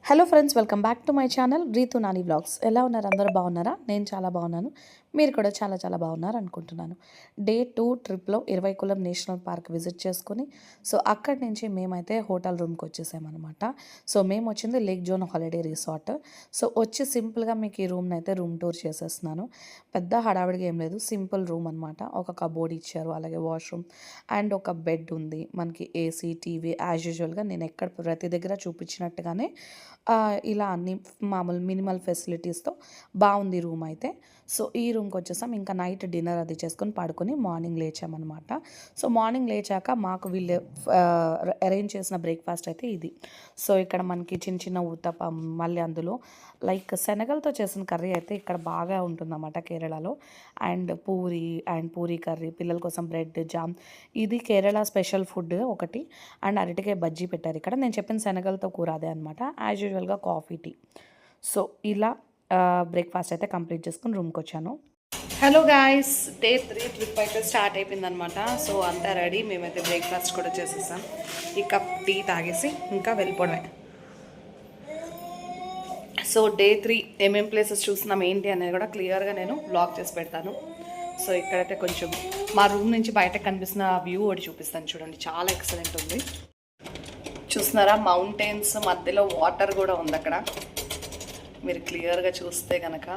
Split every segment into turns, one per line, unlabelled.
Hello friends, welcome back to my channel Ritu Nani vlogs. ఎలా ఉన్నారు? అందరూ బాగున్నారా? నేను చాలా బాగున్నాను. మీరు కూడా చాలా చాలా బాగున్నారు అనుకుంటున్నాను. డే 2 ట్రిప్లో ఇరవైకులం నేషనల్ పార్క్ విజిట్ చేసుకొని అక్కడి నుంచి మేమైతే హోటల్ రూమ్కి వచ్చేసామన్నమాట. మేము వచ్చింది లేక్ జోన్ హాలిడే రిసార్ట్. వచ్చి సింపుల్గా మీకు ఈ రూమ్ని అయితే రూమ్ టూర్ చేసేస్తున్నాను. పెద్ద హడావిడిగా ఏం లేదు, సింపుల్ రూమ్ అనమాట. ఒక కబోర్డ్ ఇచ్చారు, అలాగే వాష్రూమ్ అండ్ ఒక బెడ్ ఉంది. మనకి ఏసీ, టీవీ యాజ్ యూజువల్గా నేను ఎక్కడ ప్రతి దగ్గర చూపించినట్టుగానే ఇలా అన్ని మామూలు మినిమల్ ఫెసిలిటీస్తో బాగుంది రూమ్ అయితే. ఈ రూమ్కి వచ్చేసాం. ఇంకా నైట్ డిన్నర్ అది చేసుకొని పడుకొని మార్నింగ్ లేచామన్నమాట. మార్నింగ్ లేచాక మాకు వీళ్ళు అరేంజ్ చేసిన బ్రేక్ఫాస్ట్ అయితే ఇది. ఇక్కడ మనకి చిన్న చిన్న ఊతప్పం, మళ్ళీ అందులో లైక్ శనగలతో చేసిన కర్రీ అయితే ఇక్కడ బాగా ఉంటుందన్నమాట కేరళలో. అండ్ పూరీ కర్రీ, పిల్లల కోసం బ్రెడ్ జామ్, ఇది కేరళ స్పెషల్ ఫుడ్ ఒకటి. అండ్ అరటికాయ బజ్జీ పెట్టారు ఇక్కడ. నేను చెప్పిన శనగలతో కూర అదే అనమాట. యాజ్ యూజువల్గా కాఫీ, టీ. ఇలా బ్రేక్ఫాస్ట్ అయితే కంప్లీట్ చేసుకుని రూమ్కి వచ్చాను. హలో గాయస్, డే 3 ట్రిప్ అయితే స్టార్ట్ అయిపోయిందనమాట. అంతా రెడీ. మేమైతే బ్రేక్ఫాస్ట్ కూడా చేసేసాం. ఈ కప్ టీ తాగేసి ఇంకా వెళ్ళిపోవడమే. డే 3 ఏమేం ప్లేసెస్ చూస్తున్నాం ఏంటి అనేది కూడా క్లియర్గా నేను బ్లాగ్ చేసి పెడతాను. ఇక్కడైతే కొంచెం మా రూమ్ నుంచి బయట కనిపిస్తున్న వ్యూ ఒకటి చూపిస్తాను చూడండి. చాలా ఎక్సలెంట్ ఉంది. చూస్తున్నారా, మౌంటైన్స్ మధ్యలో వాటర్ కూడా ఉంది అక్కడ. మీరు క్లియర్గా చూస్తే కనుక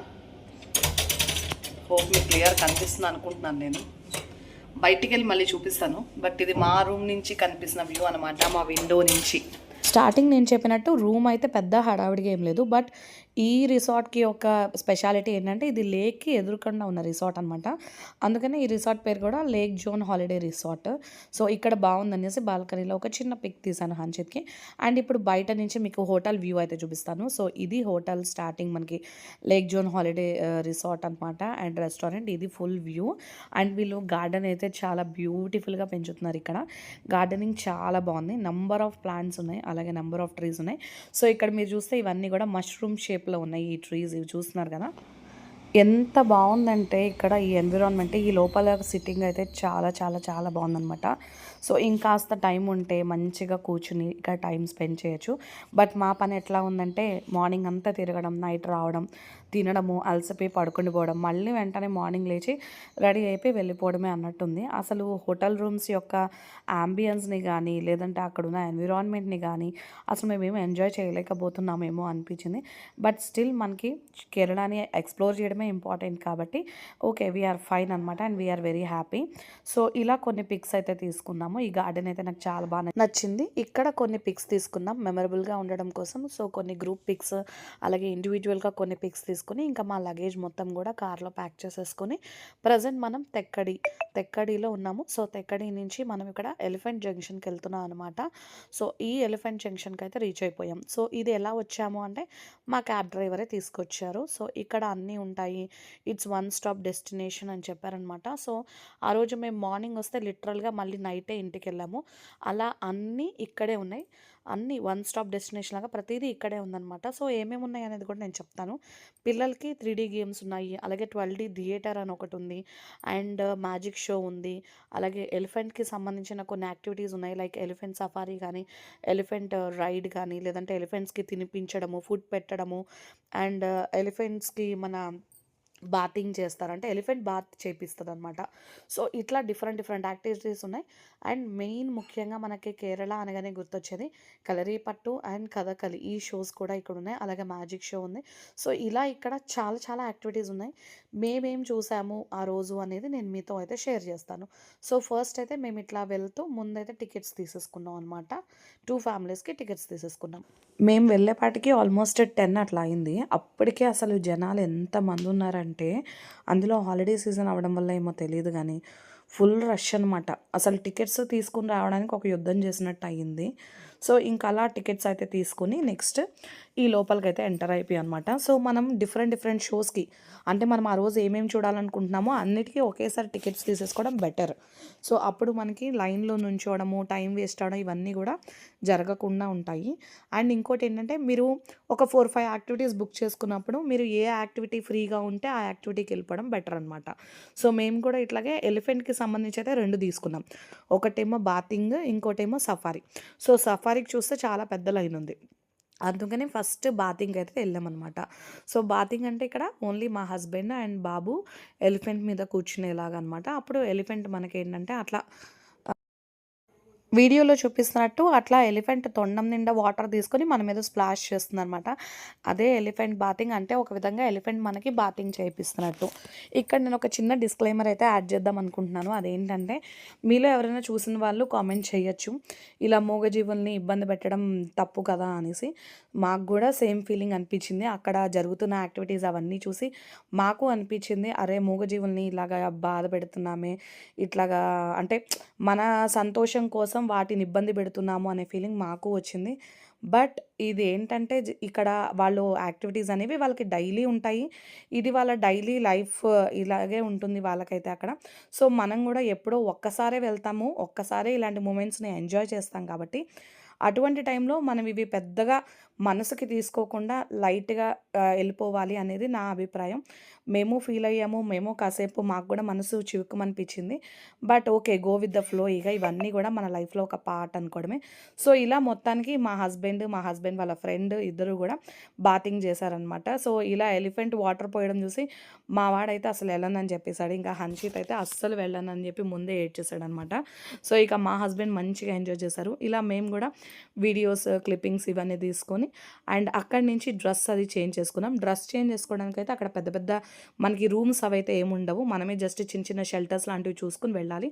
హోప్ మీకు క్లియర్ కనిపిస్తుంది అనుకుంటున్నాను. నేను బయటికి వెళ్ళి మళ్ళీ చూపిస్తాను. బట్ ఇది మా రూమ్ నుంచి కనిపిస్తున్న వ్యూ అనమాట, మా విండో నుంచి. స్టార్టింగ్ నేను చెప్పినట్టు రూమ్ అయితే పెద్ద హడావిడిగా ఏం లేదు. బట్ ఈ రిసార్ట్కి ఒక స్పెషాలిటీ ఏంటంటే ఇది లేక్కి ఎదురుకుండా ఉన్న రిసార్ట్ అనమాట. అందుకని ఈ రిసార్ట్ పేరు కూడా లేక్ జోన్ హాలిడే రిసార్ట్. ఇక్కడ బాగుందనేసి బాల్కనీలో ఒక చిన్న పిక్ తీసాను హన్షిత్కి. అండ్ ఇప్పుడు బయట నుంచి మీకు హోటల్ వ్యూ అయితే చూపిస్తాను. ఇది హోటల్ స్టార్టింగ్ మనకి లేక్ జోన్ హాలిడే రిసార్ట్ అనమాట. అండ్ రెస్టారెంట్ ఇది ఫుల్ వ్యూ. అండ్ వీళ్ళు గార్డెన్ అయితే చాలా బ్యూటిఫుల్గా పెంచుతున్నారు. ఇక్కడ గార్డెనింగ్ చాలా బాగుంది. నంబర్ ఆఫ్ ప్లాంట్స్ ఉన్నాయి, అలాగే నెంబర్ ఆఫ్ ట్రీస్ ఉన్నాయి. ఇక్కడ మీరు చూస్తే ఇవన్నీ కూడా మష్రూమ్ షేప్లో ఉన్నాయి. ఈ ట్రీస్ ఇవి చూస్తున్నారు కదా, ఎంత బాగుందంటే ఇక్కడ ఈ ఎన్విరాన్మెంట్. ఈ లోపల సిట్టింగ్ అయితే చాలా చాలా చాలా బాగుందనమాట. ఇంకాస్త టైం ఉంటే మంచిగా కూర్చుని ఇక్కడ టైం స్పెండ్ చేయొచ్చు. బట్ మా పని ఎట్లా ఉందంటే మార్నింగ్ అంతా తిరగడం, నైట్ రావడం, తినడము, అలసిపోయి పడుకుని పోవడం, మళ్ళీ వెంటనే మార్నింగ్ లేచి రెడీ అయిపోయి వెళ్ళిపోవడమే అన్నట్టుంది. అసలు హోటల్ రూమ్స్ యొక్క అంబియన్స్ని కానీ, లేదంటే అక్కడున్న ఎన్విరాన్మెంట్ని కానీ అసలు మేమేమో ఎంజాయ్ చేయలేకపోతున్నామేమో అనిపించింది. బట్ స్టిల్ మనకి కేరళని ఎక్స్ప్లోర్ చేయడమే ఇంపార్టెంట్ కాబట్టి ఓకే, వీఆర్ ఫైన్ అనమాట. And we are very happy. ఇలా కొన్ని పిక్స్ అయితే తీసుకున్నాము. ఈ గార్డెన్ అయితే నాకు చాలా బాగా నచ్చింది. ఇక్కడ కొన్ని పిక్స్ తీసుకున్నాం మెమరబుల్గా ఉండడం కోసం. కొన్ని గ్రూప్ పిక్స్, అలాగే ఇండివిజువల్గా కొన్ని పిక్స్ తీసుకుని ఇంకా మా లగేజ్ మొత్తం కూడా కార్లో ప్యాక్ చేసేసుకొని ప్రజెంట్ మనం తెక్కడిలో ఉన్నాము. తెక్కడి నుంచి మనం ఇక్కడ ఎలిఫెంట్ జంక్షన్కి వెళ్తున్నాం అనమాట. ఈ ఎలిఫెంట్ జంక్షన్కి అయితే రీచ్ అయిపోయాం. ఇది ఎలా వచ్చాము అంటే మా క్యాబ్ డ్రైవరే తీసుకొచ్చారు. ఇక్కడ అన్నీ ఉంటాయి, ఇట్స్ వన్ స్టాప్ డెస్టినేషన్ అని చెప్పారనమాట. ఆ రోజు మేము మార్నింగ్ వస్తే లిటరల్గా మళ్ళీ నైటే ఇంటికి వెళ్ళాము. అలా అన్నీ ఇక్కడే ఉన్నాయి. అన్నీ వన్ స్టాప్ డెస్టినేషన్ లాగా ప్రతిదీ ఇక్కడే ఉందన్నమాట. ఏమేమి ఉన్నాయి అనేది కూడా నేను చెప్తాను. పిల్లలకి 3D గేమ్స్ ఉన్నాయి, అలాగే 12D థియేటర్ అని ఒకటి ఉంది, అండ్ మ్యాజిక్ షో ఉంది, అలాగే ఎలిఫెంట్కి సంబంధించిన కొన్ని యాక్టివిటీస్ ఉన్నాయి. లైక్ ఎలిఫెంట్ సఫారీ కానీ, ఎలిఫెంట్ రైడ్ కానీ, లేదంటే ఎలిఫెంట్స్కి తినిపించడము, ఫుడ్ పెట్టడము, అండ్ ఎలిఫెంట్స్కి మన బాతింగ్ చేస్తారు, అంటే ఎలిఫెంట్ బాత్ చేపిస్తుంది అనమాట. ఇట్లా డిఫరెంట్ యాక్టివిటీస్ ఉన్నాయి. అండ్ మెయిన్ ముఖ్యంగా మనకి కేరళ అనగానే గుర్తొచ్చేది కలరీపట్టు అండ్ కథకళి. ఈ షోస్ కూడా ఇక్కడ ఉన్నాయి, అలాగే మ్యాజిక్ షో ఉంది. ఇలా ఇక్కడ చాలా చాలా యాక్టివిటీస్ ఉన్నాయి. మేమేం చూసాము ఆ రోజు అనేది నేను మీతో అయితే షేర్ చేస్తాను. ఫస్ట్ అయితే మేము ఇట్లా వెళ్తూ ముందైతే టికెట్స్ తీసేసుకున్నాం అనమాట. 2 ఫ్యామిలీస్కి టికెట్స్ తీసేసుకున్నాం. మేము వెళ్ళేపాటికి ఆల్మోస్ట్ 10 అట్లా అయింది. అప్పటికే అసలు జనాలు ఎంతమంది ఉన్నారంటే, అందులో హాలిడే సీజన్ అవ్వడం వల్ల ఏమో తెలియదు కానీ ఫుల్ రష్ అనమాట. అసలు టికెట్స్ తీసుకుని రావడానికి ఒక యుద్ధం చేసినట్టు అయ్యింది. ఇంకా అలా టికెట్స్ అయితే తీసుకుని నెక్స్ట్ ఈ లోపలికి అయితే ఎంటర్ అయిపోయాం అనమాట. మనం డిఫరెంట్ షోస్కి, అంటే మనం ఆ రోజు ఏమేమి చూడాలనుకుంటున్నామో అన్నిటికీ ఒకేసారి టికెట్స్ తీసేసుకోవడం బెటర్. అప్పుడు మనకి లైన్లో నుంచోవడము, టైం వేస్ట్ అవడం ఇవన్నీ కూడా జరగకుండా ఉంటాయి. అండ్ ఇంకోటి ఏంటంటే, మీరు ఒక 4-5 యాక్టివిటీస్ బుక్ చేసుకున్నప్పుడు మీరు ఏ యాక్టివిటీ ఫ్రీగా ఉంటే ఆ యాక్టివిటీకి వెళ్ళిపోవడం బెటర్ అనమాట. మేము కూడా ఇట్లాగే ఎలిఫెంట్కి సంబంధించి అయితే 2 తీసుకున్నాం. ఒకటేమో బాతింగ్, ఇంకోటేమో సఫారీ. సఫారీకి చూస్తే చాలా పెద్ద లైన్ ఉంది. అందుకని ఫస్ట్ బాతింగ్ అయితే వెళ్ళామన్నమాట. సో, బాతింగ్ అంటే ఇక్కడ ఓన్లీ మా హస్బెండ్ అండ్ బాబు ఎలిఫెంట్ మీద కూర్చునేలాగా అనమాట. అప్పుడు ఎలిఫెంట్ మనకేంటంటే అట్లా వీడియోలో చూపిస్తున్నట్టు అట్లా ఎలిఫెంట్ తొండం నిండా వాటర్ తీసుకొని మన మీద స్ప్లాష్ చేస్తుందనమాట. అదే ఎలిఫెంట్ బాతింగ్ అంటే ఒక విధంగా ఎలిఫెంట్ మనకి బాతింగ్ చేపిస్తున్నట్టు. ఇక్కడ నేను ఒక చిన్న డిస్క్లైమర్ అయితే యాడ్ చేద్దాం అనుకుంటున్నాను. అదేంటంటే మీలో ఎవరైనా చూసిన వాళ్ళు కామెంట్ చేయొచ్చు. ఇలా మూగజీవుల్ని ఇబ్బంది పెట్టడం తప్పు కదా అనేసి. మాకు కూడా సేమ్ ఫీలింగ్ అనిపించింది. అక్కడ జరుగుతున్న యాక్టివిటీస్ అవన్నీ చూసి మాకు అనిపించింది. అరే మూగజీవుల్ని ఇలాగా బాధ పెడుతున్నామే, ఇట్లాగా అంటే మన సంతోషం కోసం వాటిని ఇబ్బంది పెడుతున్నాము అనే ఫీలింగ్ మాకు వచ్చింది. బట్ ఇది ఏంటంటే ఇక్కడ వాళ్ళు యాక్టివిటీస్ అనేవి వాళ్ళకి డైలీ ఉంటాయి. ఇది వాళ్ళ డైలీ లైఫ్ ఇలాగే ఉంటుంది వాళ్ళకైతే అక్కడ. సో, మనం కూడా ఎప్పుడో ఒక్కసారే వెళ్తాము. ఒక్కసారే ఇలాంటి మూమెంట్స్‌ని ఎంజాయ్ చేస్తాం కాబట్టి, అటువంటి టైంలో మనం ఇవి పెద్దగా మనసుకి తీసుకోకుండా లైట్‌గా ఎళ్ళిపోవాలి అనేది నా అభిప్రాయం. మేము ఫీల్ అయ్యాము. మేము కాసేపు మాకు కూడా మనసు చివుక్కుమనిపించింది. But okay. Go with the flow ఇక ఇవన్నీ కూడా మన లైఫ్‌లో ఒక పార్ట్ అనుకోవడమే. సో, ఇలా మొత్తానికి మా హస్బెండ్ వాళ్ళ ఫ్రెండ్ ఇద్దరు కూడా బాతింగ్ చేశారనమాట. సో, ఇలా ఎలిఫెంట్ వాటర్ పోయడం చూసి మా వాడైతే అసలు వెళ్ళనని చెప్పేసాడు. ఇంకా హన్షిత్ అయితే అస్సలు వెళ్ళనని చెప్పి ముందే ఏడ్చేసాడనమాట. సో, ఇక మా హస్బెండ్ మంచిగా ఎంజాయ్ చేశారు. ఇలా మేము కూడా వీడియోస్, క్లిప్పింగ్స్ ఇవన్నీ తీసుకొని అండ్ అక్కడి నుంచి డ్రెస్ అది చేంజ్ చేసుకున్నాం. డ్రెస్ చేంజ్ చేసుకోవడానికైతే అక్కడ పెద్ద పెద్ద మనకి రూమ్స్ అవైతే ఏముండవు. మనమే జస్ట్ చిన్న చిన్న షెల్టర్స్ లాంటివి చూసుకొని వెళ్ళాలి.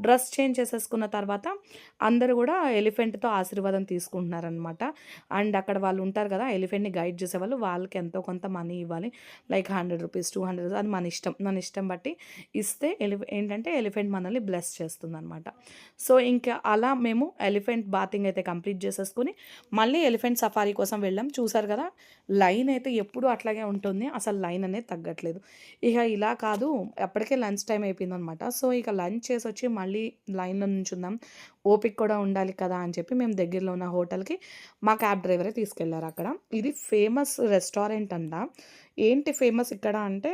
డ్రెస్ చేంజ్ చేసేసుకున్న తర్వాత అందరూ కూడా ఎలిఫెంట్‌తో ఆశీర్వాదం తీసుకుంటున్నారనమాట. అండ్ అక్కడ వాళ్ళు ఉంటారు కదా! ఎలిఫెంట్‌ని గైడ్ చేసేవాళ్ళు. వాళ్ళకి ఎంతో కొంత మనీ ఇవ్వాలి. లైక్ రూ. 100, 200 అది మన ఇష్టం. మన ఇష్టం బట్టి ఇస్తే ఏంటంటే ఎలిఫెంట్ మనల్ని బ్లెస్ చేస్తుందనమాట. సో, ఇంకా అలా మేము ఎలిఫెంట్ బాతింగ్ అయితే కంప్లీట్ చేసేసుకొని మళ్ళీ ఎలిఫెంట్ సఫారీ కోసం వెళ్ళాం. చూసారు కదా! లైన్ అయితే ఎప్పుడూ అట్లాగే ఉంటుంది. అసలు లైన్ అనేది తగ్గట్లేదు. ఇక ఇలా కాదు అప్పటికే లంచ్ టైం అయిపోయిందనమాట. సో, ఇక లంచ్ చేసొచ్చి మళ్ళీ లైన్‌లో నించుందాం. ఓపిక కూడా ఉండాలి కదా అని చెప్పి మేము దగ్గరలో ఉన్న హోటల్‌కి మా క్యాబ్ డ్రైవరే తీసుకెళ్లారు అక్కడ. ఇది ఫేమస్ రెస్టారెంట్ అంట. ఏంటి ఫేమస్ ఇక్కడ అంటే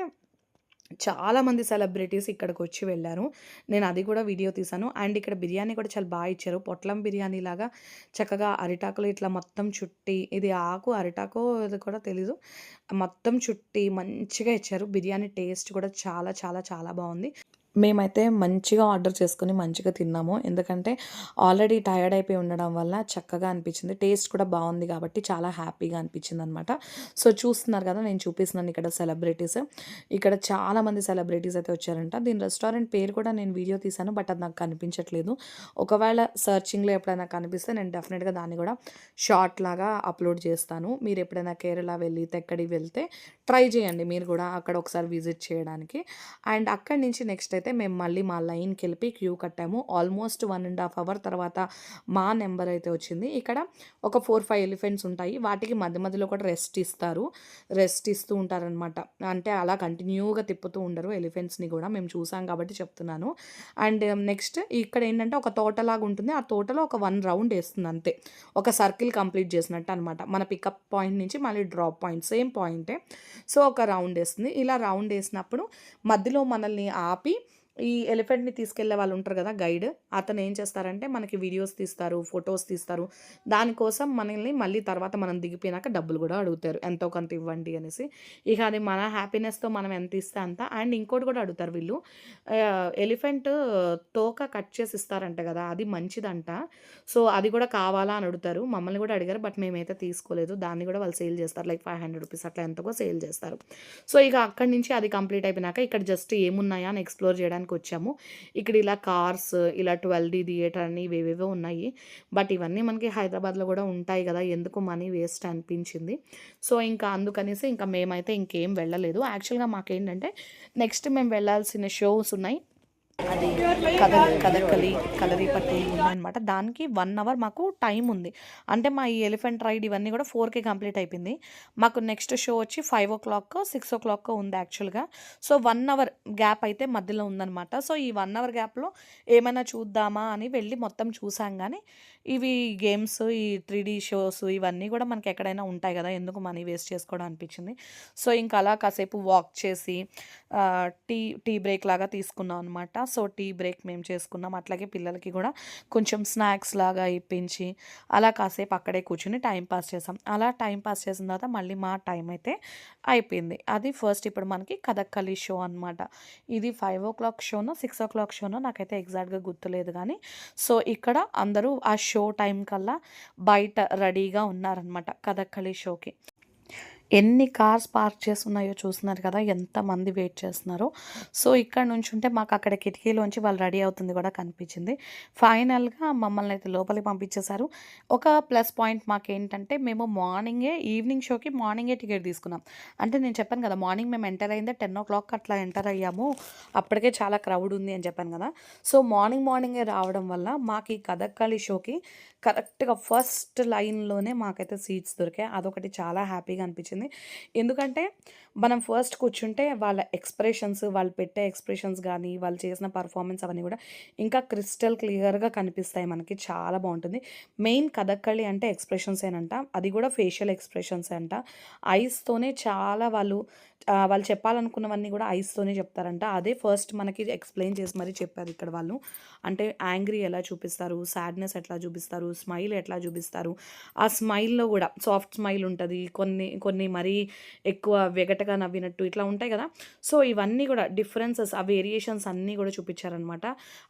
చాలామంది సెలబ్రిటీస్ ఇక్కడికొచ్చి వెళ్లారు. నేను అది కూడా వీడియో తీశాను. అండ్ ఇక్కడ బిర్యానీ కూడా చాలా ఇచ్చారు. పొట్లం బిర్యానీలాగా చక్కగా అరిటాకులో ఇట్లా మొత్తం చుట్టి ఇది ఆకు అరిటాకో ఇది కూడా తెలీదు. మొత్తం చుట్టి మంచిగా ఇచ్చారు. బిర్యానీ టేస్ట్ కూడా చాలా చాలా చాలా బావుంది. మేమైతే మంచిగా ఆర్డర్ చేసుకొని మంచిగా తిన్నాము. ఎందుకంటే ఆల్రెడీ టైర్డ్ అయిపోయి ఉండడం వల్ల చక్కగా అనిపించింది. టేస్ట్ కూడా బావుంది కాబట్టి చాలా హ్యాపీగా అనిపించిందనమాట. సో, చూస్తున్నారు కదా! నేను చూపిస్తున్నాను ఇక్కడ సెలబ్రిటీస్. ఇక్కడ చాలామంది సెలబ్రిటీస్ అయితే వచ్చారంట. దీని రెస్టారెంట్ పేరు కూడా నేను వీడియో తీశాను. బట్ అది నాకు కనిపించట్లేదు. ఒకవేళ సెర్చింగ్‌లో ఎప్పుడైనా కనిపిస్తే నేను డెఫినిట్‌గా దాన్ని కూడా షార్ట్ లాగా అప్లోడ్ చేస్తాను. మీరు ఎప్పుడైనా కేరళ వెళ్ళి, తెక్కడి వెళ్తే ట్రై చేయండి మీరు కూడా అక్కడ ఒకసారి విజిట్ చేయడానికి. అండ్ అక్కడి నుంచి నెక్స్ట్ అయితే మేము మళ్ళీ మా లైన్‌కెళ్ళి క్యూ కట్టాము. ఆల్మోస్ట్ 1½ అవర్ తర్వాత మా నెంబర్ అయితే వచ్చింది. ఇక్కడ ఒక 4, 5 ఎలిఫెంట్స్ ఉంటాయి. వాటికి మధ్య మధ్యలో కూడా రెస్ట్ ఇస్తారు. రెస్ట్ ఇస్తూ ఉంటారనమాట. అంటే అలా కంటిన్యూగా తిప్పుతూ ఉండరు ఎలిఫెంట్స్‌ని కూడా. మేము చూసాం కాబట్టి చెప్తున్నాను. అండ్ నెక్స్ట్ ఇక్కడ ఏంటంటే ఒక తోటలాగా ఉంటుంది. ఆ తోటలో ఒక 1 రౌండ్ ఏస్తుంది అంతే. ఒక సర్కిల్ కంప్లీట్ చేసినట్టు అనమాట. మన పికప్ పాయింట్ నుంచి మళ్ళీ డ్రాప్ పాయింట్ సేమ్ పాయింటే. సో, ఒక రౌండ్ ఏస్తుంది. ఇలా రౌండ్ ఏసినప్పుడు మధ్యలో మనల్ని ఆపి ఈ ఎలిఫెంట్‌ని తీసుకెళ్ళే వాళ్ళు ఉంటారు కదా! గైడ్. అతను ఏం చేస్తారంటే మనకి వీడియోస్ తీస్తారు, ఫోటోస్ తీస్తారు. దానికోసం మనల్ని మళ్ళీ తర్వాత మనం దిగిపోయినాక డబ్బులు కూడా అడుగుతారు. ఎంతో కొంత ఇవ్వండి అనేసి. ఇక అది మన హ్యాపీనెస్‌తో మనం ఎంత ఇస్తే అంత. అండ్ ఇంకోటి కూడా అడుగుతారు వీళ్ళు. ఎలిఫెంట్ తోక కట్ చేసి ఇస్తారంట కదా! అది మంచిదంట. సో, అది కూడా కావాలా అని అడుగుతారు. మమ్మల్ని కూడా అడిగారు. బట్ మేమైతే తీసుకోలేదు. దాన్ని కూడా వాళ్ళు సేల్ చేస్తారు. లైక్ రూ. 500 అట్లా ఎంతకో సేల్ చేస్తారు. సో, ఇక అక్కడి నుంచి అది కంప్లీట్ అయిపోయినాక ఇక్కడ జస్ట్ ఏమున్నాయా అని ఎక్స్‌ప్లోర్ చేయడానికి వచ్చాము. ఇక్కడ ఇలా కార్స్, ఇలా 12D థియేటర్ అని ఇవేవేవో ఉన్నాయి. బట్ ఇవన్నీ మనకి హైదరాబాద్‌లో కూడా ఉంటాయి కదా! ఎందుకు మనీ వేస్ట్ అనిపించింది. సో, ఇంకా అందుకనేసి ఇంకా మేమైతే ఇంకేం వెళ్ళలేదు. యాక్చువల్‌గా మాకేంటంటే నెక్స్ట్ మేము వెళ్ళాల్సిన షోస్ ఉన్నాయి. అది కథకళి, కలరిపట్టు ఉన్నాయన్నమాట. దానికి 1 అవర్ మాకు టైం ఉంది. అంటే మా ఈ ఎలిఫెంట్ రైడ్ ఇవన్నీ కూడా 4కి కంప్లీట్ అయిపోయింది. మాకు నెక్స్ట్ షో వచ్చి 5:00, 6:00 ఉంది యాక్చువల్‌గా. సో, 1 అవర్ గ్యాప్ అయితే మధ్యలో ఉందన్నమాట. సో, ఈ 1 అవర్ గ్యాప్‌లో ఏమైనా చూద్దామా అని వెళ్ళి మొత్తం చూసాం గానీ, ఇవి గేమ్స్, ఈ 3D షోస్ ఇవన్నీ కూడా మనకి ఎక్కడైనా ఉంటాయి కదా! ఎందుకు మనీ వేస్ట్ చేసుకోవడం అనిపించింది. సో, ఇంకా అలా కాసేపు వాక్ చేసి టీ టీ బ్రేక్ లాగా తీసుకున్నాం అనమాట. సో టీ బ్రేక్ మేము చేసుకున్నాం. అట్లాగే పిల్లలకి కూడా కొంచెం స్నాక్స్ లాగా ఇప్పించి అలా కాసేపు అక్కడే కూర్చొని టైం పాస్ చేసాం. అలా టైం పాస్ చేసిన తర్వాత మళ్ళీ మా టైం అయితే అయిపోయింది. అది ఫస్ట్ ఇప్పుడు మనకి కథక్కళి షో అనమాట. ఇది 5:00 షోనో 6:00 షోనో నాకైతే ఎగ్జాక్ట్గా గుర్తులేదు కానీ సో ఇక్కడ అందరూ ఆ షో టైం కల్లా బయట రెడీగా ఉన్నారనమాట కథక్కళి షోకి. ఎన్ని కార్స్ పార్క్ చేసి ఉన్నాయో చూస్తున్నారు కదా, ఎంతమంది వెయిట్ చేస్తున్నారో. సో ఇక్కడ నుంచి ఉంటే మాకు అక్కడ కిటికీలోంచి వాళ్ళు రెడీ అవుతుంది కూడా కనిపించింది. ఫైనల్గా మమ్మల్ని అయితే లోపలికి పంపించేశారు. ఒక ప్లస్ పాయింట్ మాకేంటంటే మేము ఈవినింగ్ షోకి మార్నింగే టికెట్ తీసుకున్నాం. అంటే నేను చెప్పాను కదా, మార్నింగ్ మేము ఎంటర్ అయిందే 10:00 అట్లా ఎంటర్ అయ్యాము. అప్పటికే చాలా క్రౌడ్ ఉంది అని చెప్పాను కదా. సో మార్నింగే రావడం వల్ల మాకు ఈ కథక్కళి షోకి కరెక్ట్గా ఫస్ట్ లైన్లోనే మాకైతే సీట్స్ దొరికాయి. అదొకటి చాలా హ్యాపీగా అనిపించింది. ఎందుకంటే మనం ఫస్ట్ కూర్చుంటే వాళ్ళ ఎక్స్ప్రెషన్స్, వాళ్ళు పెట్టే ఎక్స్ప్రెషన్స్ కానీ వాళ్ళు చేసిన పర్ఫార్మెన్స్ అవన్నీ కూడా ఇంకా క్రిస్టల్ క్లియర్గా కనిపిస్తాయి మనకి. చాలా బాగుంటుంది. మెయిన్ కథక్కళి అంటే ఎక్స్ప్రెషన్స్ ఏనంట, అది కూడా ఫేషియల్ ఎక్స్ప్రెషన్స్ అంట. ఐస్తోనే చాలా వాళ్ళు చెప్పాలనుకున్నవన్నీ కూడా ఐస్తోనే చెప్తారంట. అదే ఫస్ట్ మనకి ఎక్స్ప్లెయిన్ చేసి మరీ చెప్పారు ఇక్కడ వాళ్ళు. అంటే యాంగ్రీ ఎలా చూపిస్తారు, సాడ్నెస్ ఎట్లా చూపిస్తారు, స్మైల్ ఎట్లా చూపిస్తారు. ఆ స్మైల్లో కూడా సాఫ్ట్ స్మైల్ ఉంటుంది, కొన్ని మరీ ఎక్కువ వెగటగా నవ్వినట్టు ఇట్లా ఉంటాయి కదా. సో ఇవన్నీ కూడా డిఫరెన్సెస్, ఆ వేరియేషన్స్ అన్నీ కూడా చూపించారనమాట.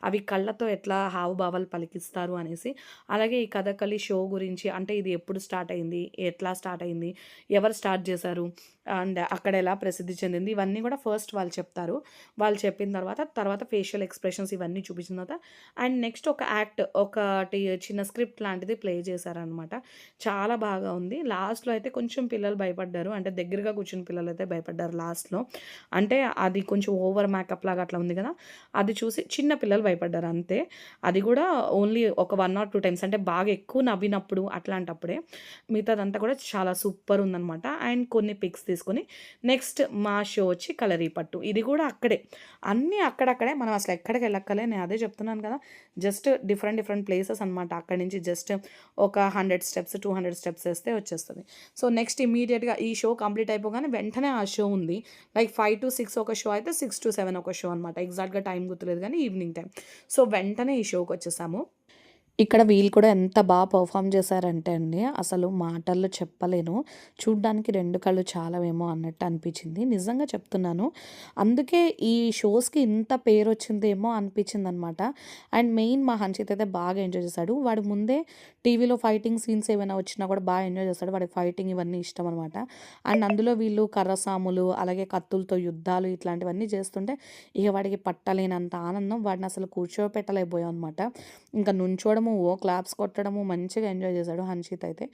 అవి కళ్ళతో ఎట్లా హావభావాలు పలికిస్తారు అనేసి. అలాగే ఈ కథకళి షో గురించి, అంటే ఇది ఎప్పుడు స్టార్ట్ అయింది, ఎట్లా స్టార్ట్ అయింది, ఎవరు స్టార్ట్ చేశారు, అండ్ అక్కడ ఎలా ప్రసిద్ధి చెందింది, ఇవన్నీ కూడా ఫస్ట్ వాళ్ళు చెప్తారు. వాళ్ళు చెప్పిన తర్వాత ఫేషియల్ ఎక్స్ప్రెషన్స్ ఇవన్నీ చూపించిన తర్వాత అండ్ నెక్స్ట్ ఒకటి చిన్న స్క్రిప్ట్ లాంటిది ప్లే చేశారనమాట. చాలా బాగా ఉంది. లాస్ట్లో అయితే కొంచెం పిల్లలు భయపడ్డారు, అంటే దగ్గరగా కూర్చున్న పిల్లలు అయితే భయపడ్డారు లాస్ట్లో. అంటే అది కొంచెం ఓవర్ మేకప్ లాగా అట్లా ఉంది కదా, అది చూసి చిన్న పిల్లలు భయపడ్డారు అంతే. అది కూడా ఓన్లీ ఒక 1 or 2 టైమ్స్, అంటే బాగా ఎక్కువ నవ్వినప్పుడు అట్లాంటప్పుడే. మిగతాదంతా కూడా చాలా సూపర్ ఉందనమాట. అండ్ కొన్ని పిక్స్ తీసుకొని నెక్స్ట్ మా షో వచ్చి కలరీ పట్టు. ఇది కూడా అక్కడే, అన్నీ అక్కడక్కడే, మనం అసలు ఎక్కడికి వెళ్ళక్కలే. నేను అదే చెప్తున్నాను కదా, జస్ట్ డిఫరెంట్ ప్లేసెస్ అనమాట. అక్కడి నుంచి జస్ట్ ఒక 100 స్టెప్స్ 200 స్టెప్స్ వేస్తే వచ్చేస్తుంది. సో నెక్స్ట్ ఇమీడియట్గా ఈ షో కంప్లీట్ అయిపోగానే వెంటనే ఆ షో ఉంది. లైక్ 5 to 6 ఒక షో అయితే 6 to 7 ఒక షో అనమాట. ఎగ్జాక్ట్గా టైం గుర్తులేదు కానీ ఈవినింగ్ టైం. సో వెంటనే ఈ షోకి వచ్చేసాము. ఇక్కడ వీళ్ళు కూడా ఎంత బాగా పర్ఫామ్ చేశారంటే అండి, అసలు మాటల్లో చెప్పలేను. చూడ్డానికి 2 కళ్ళు చాలవేమో అన్నట్టు అనిపించింది. నిజంగా చెప్తున్నాను. అందుకే ఈ షోస్కి ఇంత పేరు వచ్చిందేమో అనిపించింది అనమాట. అండ్ మెయిన్ మా హన్షిత్ అయితే బాగా ఎంజాయ్ చేశాడు. వాడు ముందే టీవీలో ఫైటింగ్ సీన్స్ ఏమైనా వచ్చినా కూడా బాగా ఎంజాయ్ చేస్తాడు. వాడికి ఫైటింగ్ ఇవన్నీ ఇష్టం అనమాట. అండ్ అందులో వీళ్ళు కర్రసాములు, అలాగే కత్తులతో యుద్ధాలు ఇట్లాంటివన్నీ చేస్తుంటే ఇక వాడికి పట్టలేనంత ఆనందం. వాడిని అసలు కూర్చోపెట్టలేకపోయాం అనమాట. ఇంకా నుంచోవడం, క్లాప్స్ కొట్టడము, మంచిగా ఎంజాయ్ చేశాడు హన్షిత్ అయితే.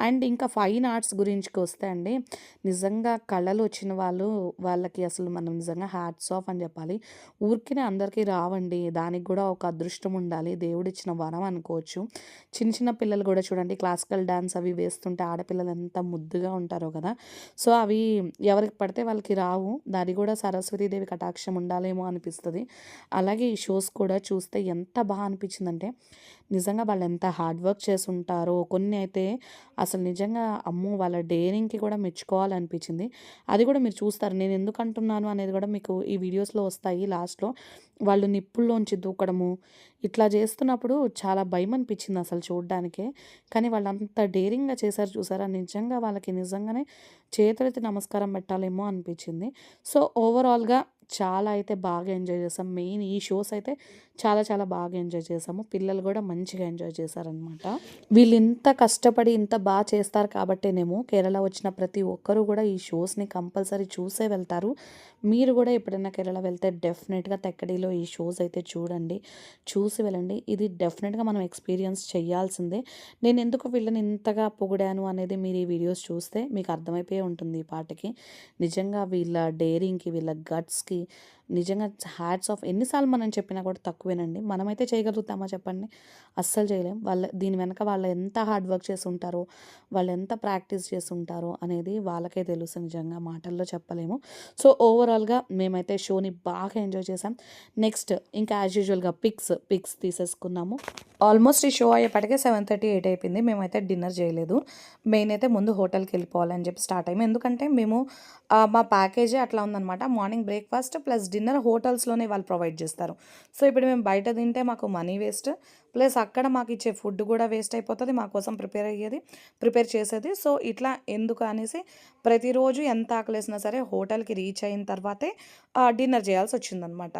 అండ్ ఇంకా ఫైన్ ఆర్ట్స్ గురించికి వస్తే అండి, నిజంగా కళలు వచ్చిన వాళ్ళకి అసలు మనం నిజంగా హ్యాట్స్ ఆఫ్ అని చెప్పాలి. ఊరికినే అందరికీ రావండి, దానికి కూడా ఒక అదృష్టం ఉండాలి, దేవుడిచ్చిన వరం అనుకోవచ్చు. చిన్న పిల్లలు కూడా చూడండి, క్లాసికల్ డ్యాన్స్ అవి వేస్తుంటే ఆడపిల్లలు ఎంత ముద్దుగా ఉంటారో కదా. సో అవి ఎవరికి పడితే వాళ్ళకి రావు. దాని కూడా సరస్వతీదేవి కటాక్షం ఉండాలేమో అనిపిస్తుంది. అలాగే ఈ షోస్ కూడా చూస్తే ఎంత బాగా అనిపించిందంటే, నిజంగా వాళ్ళు ఎంత హార్డ్ వర్క్ చేసి ఉంటారో. కొన్ని అయితే అసలు నిజంగా అమ్మో, వాళ్ళ డేరింగ్కి కూడా మెచ్చుకోవాలనిపించింది. అది కూడా మీరు చూస్తారు. నేను ఎందుకు అంటున్నాను అనేది కూడా మీకు ఈ వీడియోస్లో వస్తాయి. లాస్ట్లో వాళ్ళు నిప్పుల్లోంచి దూకడము ఇట్లా చేస్తున్నప్పుడు చాలా భయం అనిపించింది అసలు చూడడానికే. కానీ వాళ్ళు అంత డేరింగ్గా చేశారు చూసారా, నిజంగా వాళ్ళకి నిజంగానే చేతులెత్తి నమస్కారం పెట్టాలేమో అనిపించింది. సో ఓవరాల్గా చాలా అయితే బాగా ఎంజాయ్ చేసాం. మెయిన్ ఈ షోస్ అయితే చాలా బాగా ఎంజాయ్ చేసాము. పిల్లలు కూడా మంచిగా ఎంజాయ్ చేశారనమాట. వీళ్ళు ఇంత కష్టపడి ఇంత బాగా చేస్తారు కాబట్టేనేమో కేరళ వచ్చిన ప్రతి ఒక్కరూ కూడా ఈ షోస్ని కంపల్సరీ చూసే వెళ్తారు. మీరు కూడా ఎప్పుడైనా కేరళ వెళ్తే డెఫినెట్గా తెక్కడిలో ఈ షోస్ అయితే చూడండి, చూసి వెళ్ళండి. ఇది డెఫినెట్గా మనం ఎక్స్పీరియన్స్ చేయాల్సిందే. నేను ఎందుకు వీళ్ళని ఇంతగా పొగిడాను అనేది మీరు ఈ వీడియోస్ చూస్తే మీకు అర్థమైపోయి ఉంటుంది ఈ పాటకి. నిజంగా వీళ్ళ డేరింగ్కి, వీళ్ళ గట్స్కి నిజంగా హ్యాట్స్ ఆఫ్. ఎన్నిసార్లు మనం చెప్పినా కూడా తక్కువేనండి. మనమైతే చేయగలుగుతామా చెప్పండి? అస్సలు చేయలేం. దీని వెనక వాళ్ళు ఎంత హార్డ్ వర్క్ చేసి ఉంటారో, వాళ్ళు ఎంత ప్రాక్టీస్ చేసి ఉంటారో అనేది వాళ్ళకే తెలుసు. నిజంగా మాటల్లో చెప్పలేము. సో ఓవరాల్గా మేమైతే షోని బాగా ఎంజాయ్ చేసాం. నెక్స్ట్ ఇంకా యాజ్ యూజువల్గా పిక్స్ తీసేసుకున్నాము. ఆల్మోస్ట్ ఈ షో అయ్యేపటికే 7:30, 8 అయిపోయింది. మేమైతే డిన్నర్ చేయలేదు. మెయిన్ అయితే ముందు హోటల్కి వెళ్ళిపోవాలని చెప్పి స్టార్ట్ అయ్యాము. ఎందుకంటే మేము మా ప్యాకేజే అట్లా ఉందన్నమాట. మార్నింగ్ బ్రేక్ఫాస్ట్ ప్లస్ డిన్నర్ హోటల్స్లోనే వాళ్ళు ప్రొవైడ్ చేస్తారు. సో ఇప్పుడు మేము బయట తింటే మాకు మనీ వేస్ట్, ప్లస్ అక్కడ మాకు ఇచ్చే ఫుడ్ కూడా వేస్ట్ అయిపోతుంది, మా కోసం ప్రిపేర్ చేసేది. సో ఇట్లా ఎందుకు అనేసి ప్రతిరోజు ఎంత ఆకలేసినా సరే హోటల్కి రీచ్ అయిన తర్వాతే డిన్నర్ చేయాల్సి వచ్చిందనమాట.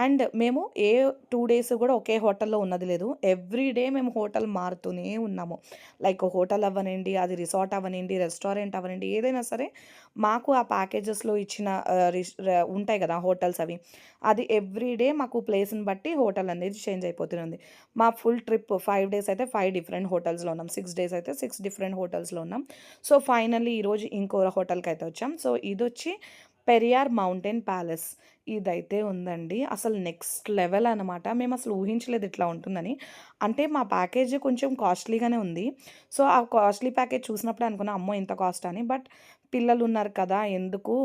అండ్ మేము ఏ 2 డేస్ కూడా ఒకే హోటల్లో ఉన్నది లేదు. ఎవ్రీ డే మేము హోటల్ మారుతూనే ఉన్నాము. లైక్ హోటల్ అవ్వనండి, అది రిసార్ట్ అవ్వనండి, రెస్టారెంట్ అవ్వనండి, ఏదైనా సరే మాకు ఆ ప్యాకేజెస్లో ఇచ్చిన ఉంటాయి కదా హోటల్స్ అవి, అది ఎవ్రీ డే మాకు ప్లేస్ని బట్టి హోటల్ అనేది చేంజ్ అయిపోతుంది. మా ఫుల్ ట్రిప్ 5 డేస్ అయితే 5 డిఫరెంట్ హోటల్స్లో ఉన్నాం, 6 డేస్ అయితే 6 డిఫరెంట్ హోటల్స్లో ఉన్నాం. సో ఫైనల్లీ ఈరోజు ఇంకో హోటల్కి అయితే వచ్చాం. సో ఇది వచ్చి పెరియార్ మౌంటైన్ ప్యాలెస్. ఇదైతే ఉందండి అసలు నెక్స్ట్ లెవెల్ అనమాట. మేము అసలు ఊహించలేదు ఇట్లా ఉంటుందని. అంటే మా ప్యాకేజ్ కొంచెం కాస్ట్లీగానే ఉంది. సో ఆ కాస్ట్లీ ప్యాకేజ్ చూసినప్పుడే అనుకున్నా అమ్మో ఇంత కాస్ట్ అని. బట్ పిల్లలు ఉన్నారు కదా, ఎందుకు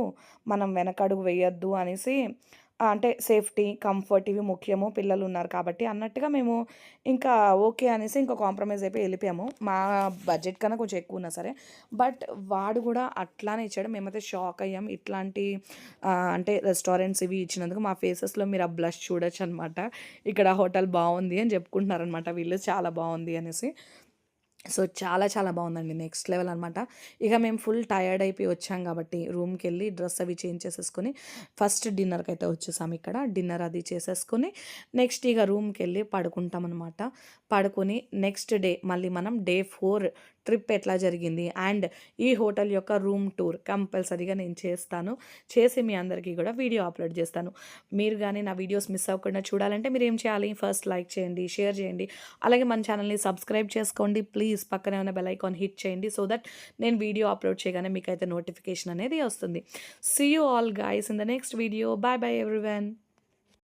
మనం వెనకడుగు వేయొద్దు అనేసి, అంటే సేఫ్టీ కంఫర్ట్ ఇవి ముఖ్యము, పిల్లలు ఉన్నారు కాబట్టి అన్నట్టుగా మేము ఇంకా ఓకే అనేసి ఇంకా కాంప్రమైజ్ అయిపోయి వెళ్ళిపోయాము. మా బడ్జెట్ కన్నా కొంచెం ఎక్కువ ఉన్నా సరే, బట్ వాడు కూడా అట్లానే ఇచ్చాడు. మేమైతే షాక్ అయ్యాం ఇట్లాంటి అంటే రెస్టారెంట్స్ ఇవి ఇచ్చినందుకు. మా ఫేసెస్లో మీరు ఆ బ్లష్ చూడొచ్చు అనమాట. ఇక్కడ హోటల్ బాగుంది అని చెప్పుకుంటున్నారనమాట వీళ్ళు, చాలా బాగుంది అనేసి. సో చాలా చాలా బాగుందండి, నెక్స్ట్ లెవెల్ అనమాట. ఇక మేము ఫుల్ టయర్డ్ అయిపోయి వచ్చాం కాబట్టి రూమ్కి వెళ్ళి డ్రెస్ అవి చేంజ్ చేసేసుకొని ఫస్ట్ డిన్నర్కి అయితే వచ్చేసాము. ఇక్కడ డిన్నర్ అది చేసేసుకొని నెక్స్ట్ ఇక రూమ్కి వెళ్ళి పడుకుంటాం అనమాట. పడుకొని నెక్స్ట్ డే మళ్ళీ మనం డే 4 ట్రిప్ ఎట్లా జరిగింది అండ్ ఈ హోటల్ యొక్క రూమ్ టూర్ కంపల్సరీగా నేను చేసి మీ అందరికీ కూడా వీడియో అప్లోడ్ చేస్తాను. మీరు కానీ నా వీడియోస్ మిస్ అవ్వకుండా చూడాలంటే మీరు ఏం చేయాలి, ఫస్ట్ లైక్ చేయండి, షేర్ చేయండి, అలాగే మన ఛానల్ని సబ్స్క్రైబ్ చేసుకోండి ప్లీజ్. పక్కనే ఉన్న బెల్ ఐకాన్ హిట్ చేయండి సో దట్ నేను వీడియో అప్లోడ్ చేయగానే మీకు అయితే నోటిఫికేషన్ అనేది వస్తుంది. See you all guys in the next video. Bye bye everyone.